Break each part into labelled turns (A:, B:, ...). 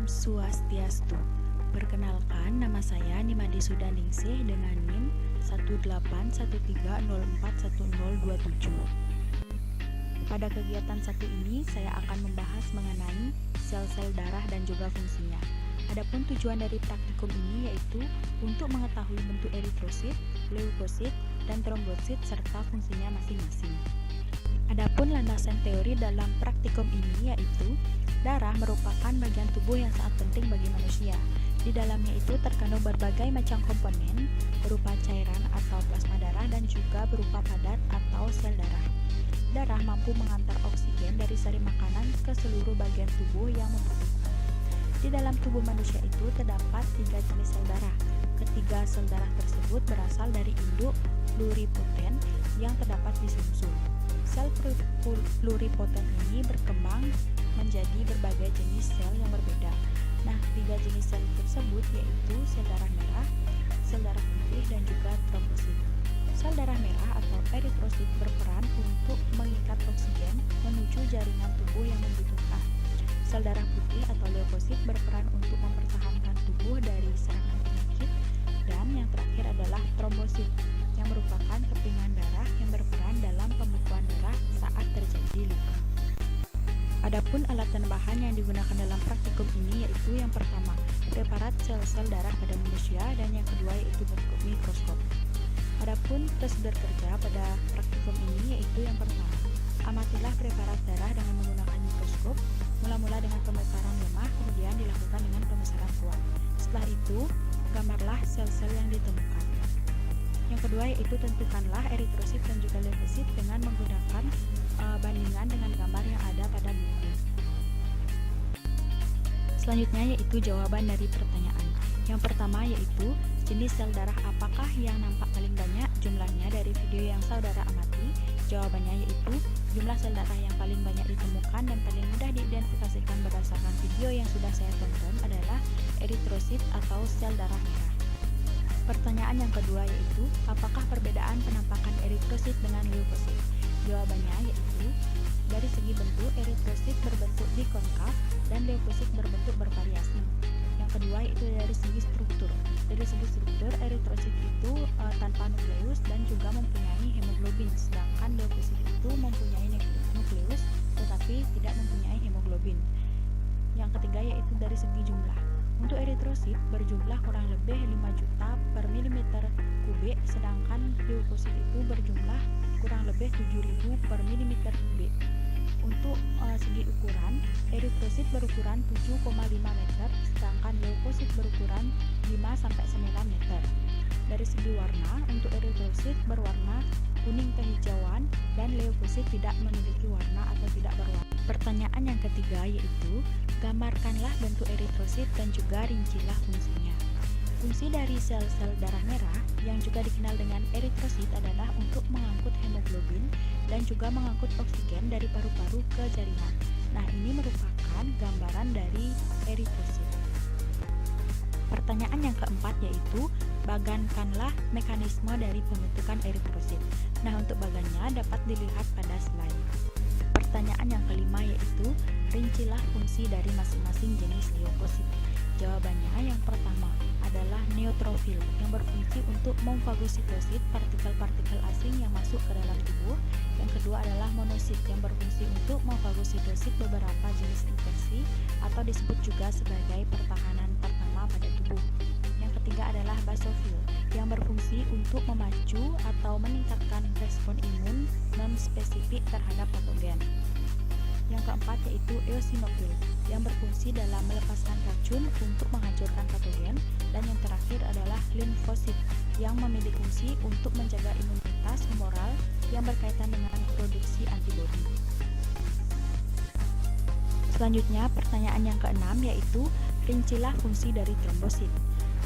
A: Om Swastiastu. Perkenalkan, nama saya Nimade Sudaningsih dengan NIM 18130410027. Pada kegiatan satu ini, saya akan membahas mengenai sel-sel darah dan juga fungsinya. Adapun tujuan dari praktikum ini yaitu untuk mengetahui bentuk eritrosit, leukosit, dan trombosit serta fungsinya masing-masing. Adapun landasan teori dalam praktikum ini yaitu darah merupakan bagian tubuh yang sangat penting bagi manusia. Di dalamnya itu terkandung berbagai macam komponen berupa cairan atau plasma darah dan juga berupa padat atau sel darah. Darah mampu mengantar oksigen dari sari makanan ke seluruh bagian tubuh yang membutuhkan. Di dalam tubuh manusia itu terdapat 3 jenis sel darah. Ketiga sel darah tersebut berasal dari induk pluripoten yang terdapat di sumsum. Sel pluripoten ini berkembang menjadi berbagai jenis sel yang berbeda. Nah, 3 jenis sel tersebut yaitu sel darah merah, sel darah putih, dan juga trombosit. Sel darah merah atau eritrosit berperan untuk mengikat oksigen menuju jaringan tubuh yang membutuhkan. Sel darah putih atau leukosit berperan untuk mempertahankan tubuh dari serangan penyakit. Dan yang terakhir adalah trombosit yang merupakan kepingan darah yang berperan dalam pembekuan darah saat terjadi luka. Adapun alat dan bahan yang digunakan dalam praktikum ini yaitu yang pertama, preparat sel-sel darah pada manusia, dan yang kedua yaitu bentuk mikroskop. Adapun prosedur kerja pada praktikum ini yaitu yang pertama, amatilah preparat darah dengan menggunakan mikroskop, mula-mula dengan pembesaran lemah, kemudian dilakukan dengan pembesaran kuat. Setelah itu, gambarlah sel-sel yang ditemukan. Yang kedua yaitu tentukanlah eritrosit dan juga leukosit dengan menggunakan bandingan dengan gambar yang ada pada buku. Selanjutnya yaitu jawaban dari pertanyaan. Yang pertama yaitu jenis sel darah apakah yang nampak paling banyak jumlahnya dari video yang saudara amati? Jawabannya yaitu jumlah sel darah yang paling banyak ditemukan dan paling mudah diidentifikasikan berdasarkan video yang sudah saya tonton adalah eritrosit atau sel darah merah. Pertanyaan yang kedua yaitu apakah perbedaan penampakan eritrosit dengan leukosit? Jawabannya yaitu dari segi bentuk eritrosit berbentuk dikonkav dan leukosit berbentuk bervariasi. Yang kedua yaitu dari segi struktur. Dari segi struktur eritrosit itu tanpa nukleus dan juga mempunyai hemoglobin, sedangkan leukosit itu mempunyai nukleus tetapi tidak mempunyai hemoglobin. Yang ketiga yaitu dari segi jumlah. Untuk eritrosit berjumlah kurang lebih 5 juta per milimeter kubik, sedangkan leukosit itu berjumlah kurang lebih 7.000 per milimeter kubik. Untuk segi ukuran, eritrosit berukuran 7,5 meter, sedangkan leukosit berukuran 5-9 meter. Dari segi warna, untuk eritrosit berwarna kuning kehijauan dan leukosit tidak memiliki warna atau tidak berwarna. Pertanyaan yang ketiga yaitu gambarkanlah bentuk eritrosit dan juga rincilah fungsinya. Fungsi dari sel-sel darah merah yang juga dikenal dengan eritrosit adalah untuk mengangkut hemoglobin dan juga mengangkut oksigen dari paru-paru ke jaringan. Nah, ini merupakan gambaran dari eritrosit. Pertanyaan yang keempat yaitu bagankanlah mekanisme dari pembentukan eritrosit. Nah, untuk bagannya dapat dilihat pada slide. Pertanyaan yang kelima yaitu rincilah fungsi dari masing-masing jenis leukosit. Jawabannya yang pertama adalah neutrofil yang berfungsi untuk memfagositosit partikel-partikel asing yang masuk ke dalam tubuh. Yang kedua adalah monosit yang berfungsi untuk memfagositosit beberapa jenis infeksi atau disebut juga sebagai pertahanan pertama pada tubuh. Yang ketiga adalah basofil yang berfungsi untuk memacu atau meningkatkan respon imun non-spesifik terhadap patogen. Yang keempat yaitu eosinofil yang berfungsi dalam melepaskan racun untuk menghancurkan patogen. Dan yang terakhir adalah limfosit yang memiliki fungsi untuk menjaga imunitas humoral yang berkaitan dengan produksi antibodi. Selanjutnya pertanyaan yang keenam yaitu rincilah fungsi dari trombosit.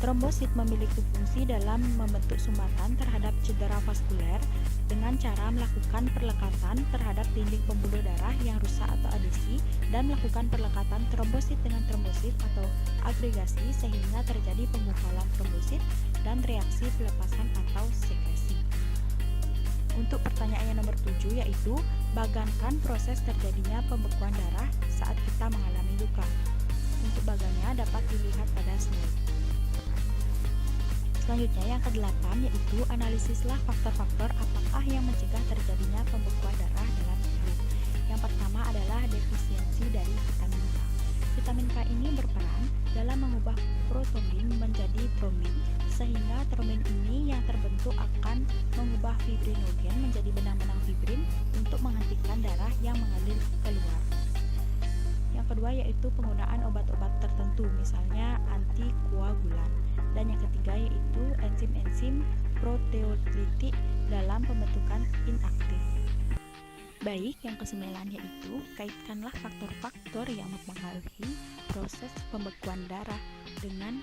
A: Trombosit memiliki fungsi dalam membentuk sumbatan terhadap cedera vaskuler dengan cara melakukan perlekatan terhadap dinding pembuluh darah yang rusak atau adesi dan melakukan perlekatan trombosit dengan trombosit atau agregasi sehingga terjadi penggumpalan trombosit dan reaksi pelepasan atau sekresi. Untuk pertanyaan yang nomor 7 yaitu bagankan proses terjadinya pembekuan darah saat kita mengalami luka. Untuk baganya dilihat pada slide. Selanjutnya yang kedelapan yaitu analisislah faktor-faktor apakah yang mencegah terjadinya pembekuan darah dalam tubuh. Yang pertama adalah defisiensi dari vitamin K. Vitamin K ini berperan dalam mengubah protombin menjadi trombin, sehingga trombin ini yang terbentuk akan mengubah fibrinogen menjadi benang-benang fibrin untuk menghentikan darah yang mengalir keluar. Yang kedua yaitu penggunaan obat-obat tertentu, misalnya antikoagulan. Dan yang ketiga yaitu enzim-enzim proteolitik dalam pembentukan inaktif. Baik, yang kesembilan yaitu kaitkanlah faktor-faktor yang mempengaruhi proses pembekuan darah dengan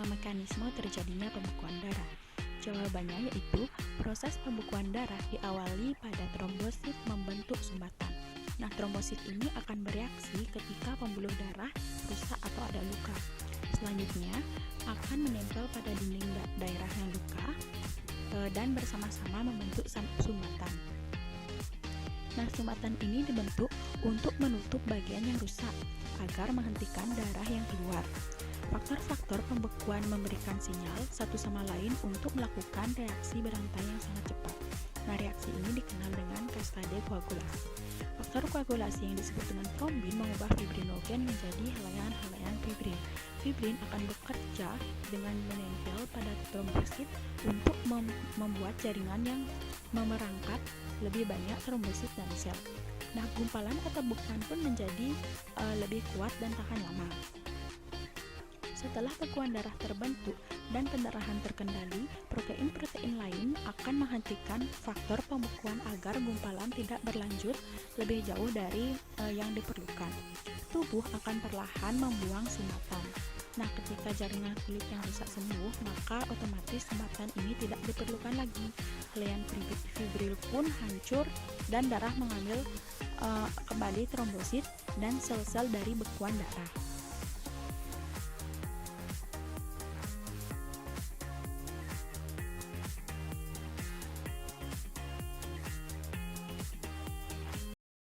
A: mekanisme terjadinya pembekuan darah. Jawabannya yaitu proses pembekuan darah diawali pada trombosit membentuk sumbatan. Nah, trombosit ini akan bereaksi ketika pembuluh darah rusak atau ada luka. Selanjutnya akan menempel pada dinding daerah yang luka dan bersama-sama membentuk sumbatan. Nah, sumbatan ini dibentuk untuk menutup bagian yang rusak agar menghentikan darah yang keluar. Faktor-faktor pembekuan memberikan sinyal satu sama lain untuk melakukan reaksi berantai yang sangat cepat. Nah, reaksi ini dikenal dengan kastade koagulasi. Faktor koagulasi yang disebut dengan trombin mengubah fibrinogen menjadi helaian-helaian fibrin. Fibrin akan bekerja dengan menempel pada trombosit untuk membuat jaringan yang memerangkap lebih banyak trombosit dan sel. Nah, gumpalan atau bekuan pun menjadi lebih kuat dan tahan lama. Setelah bekuan darah terbentuk dan pendarahan terkendali, protein-protein lain akan menghentikan faktor pembekuan agar gumpalan tidak berlanjut lebih jauh dari yang diperlukan. Tubuh akan perlahan membuang sumbatan. Nah, ketika jaringan kulit yang rusak sembuh, maka otomatis sumbatan ini tidak diperlukan lagi. Helaian fibril pun hancur dan darah mengambil kembali trombosit dan sel-sel dari bekuan darah.